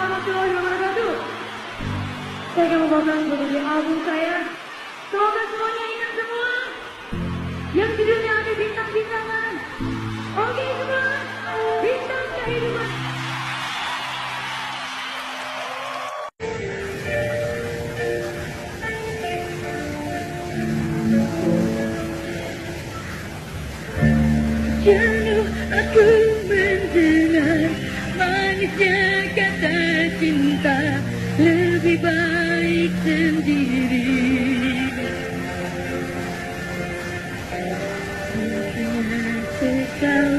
warahmatullahi wabarakatuh. Saya akan membawakan beberapa album saya. Semoga semuanya ingat semua. Yang judulnya ada bintang-bintangan. Oke semua, bintang kehidupan. Jenuh aku mendengar manisnya kata cinta, lebih baik sendiri. Sekali